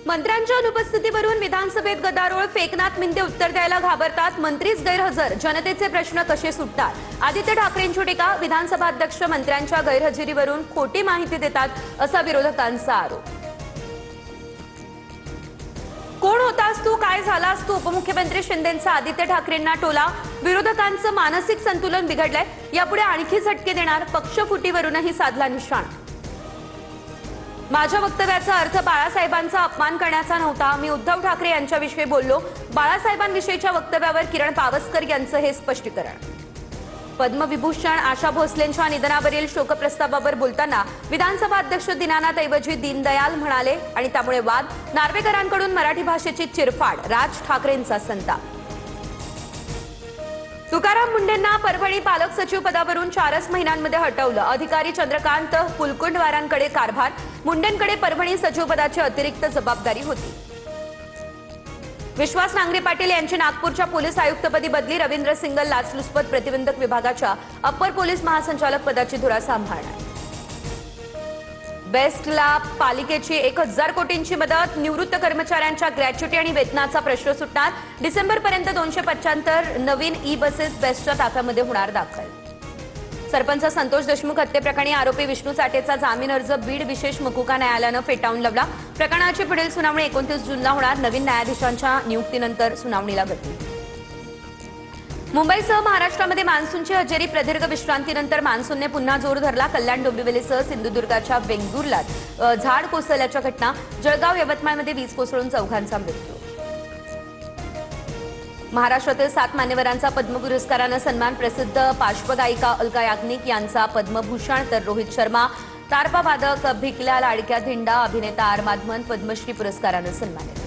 मंत्र्यांच्या अनुपस्थितीवरून विधानसभेत गदारोळ, फेकनाथ मिंदे उत्तर द्यायला घाबरतात, मंत्रीच गैरहजर, जनतेचे प्रश्न कसे सुटतात? आदित्य ठाकरेंची टीका, विधानसभा अध्यक्ष मंत्र्यांच्या गैरहजेरीवरून खोटी माहिती देतात असा विरोधकांचा आरोप. कोण होतास तू, काय झालास तू? उपमुख्यमंत्री शिंदेंचा आदित्य ठाकरेंना टोला, विरोधकांचं मानसिक संतुलन बिघडलंय, यापुढे आणखी झटके देणार, पक्षफुटीवरूनही साधला निशाण. माझ्या वक्तव्याचा अर्थ बाळासाहेबांचा अपमान करण्याचा नव्हता, मी उद्धव ठाकरे यांच्याविषयी बोललो. बाळासाहेबांविषयीच्या वक्तव्यावर किरण पावसकर यांचं हे स्पष्टीकरण. पद्मविभूषण आशा भोसलेंच्या निधनावरील शोकप्रस्तावावर बोलताना विधानसभा अध्यक्ष दीनानाथऐवजी दीनदयाल म्हणाले आणि त्यामुळे वाद. नार्वेकरांकडून मराठी भाषेची चिरफाड, राज ठाकरेंचा संताप. तुकाराम मुंढेंना परभणी पालक सचिव पदावरून 4च महिन्यांमध्ये हटवलं, अधिकारी चंद्रकांत पुलकुंडवारांकडे कारभार, मुंढेंकडे परभणी सचिव पदाची अतिरिक्त जबाबदारी होती. विश्वास नांगरे पाटील यांची नागपूरच्या पोलीस आयुक्तपदी बदली, रवींद्र सिंगल लाचलुचपत प्रतिबंधक विभागाच्या अप्पर पोलीस महासंचालक पदाची धुरा सांभाळणार. बेस्टला पालिकेची 1000 कोटींची मदत, निवृत्त कर्मचाऱ्यांच्या ग्रॅच्युटी आणि वेतनाचा प्रश्न सुटणार, डिसेंबरपर्यंत 275 नवीन ई बसेस बेस्टच्या ताफ्यामध्ये होणार दाखल. सरपंच संतोष देशमुख हत्येप्रकरणी आरोपी विष्णू चाटेचा जामीन अर्ज बीड विशेष मकुका न्यायालयानं फेटाळून लावला. प्रकरणाची पुढील सुनावणी 29 जूनला होणार, नवीन न्यायाधीशांच्या नियुक्तीनंतर सुनावणीला गती. मुंबईसह महाराष्ट्रामध्ये मान्सूनची हजेरी, प्रदीर्घ विश्रांतीनंतर मान्सूनने पुन्हा जोर धरला. कल्याण डोंबिवलीसह सिंधुदुर्गाच्या वेंगुर्ल्यात झाड कोसळल्याच्या घटना, जळगाव यवतमाळमध्ये वीज कोसळून 4घांचा मृत्यू. महाराष्ट्रातील 7 मान्यवरांचा पद्म पुरस्कारानं सन्मान, प्रसिद्ध पार्श्वगायिका अलका याग्निक यांचा पद्मभूषण, तर रोहित शर्मा, तारपा वादक भिकल्या लाडक्या धिंडा, अभिनेता आर माधवन पद्मश्री पुरस्कारानं सन्मानित.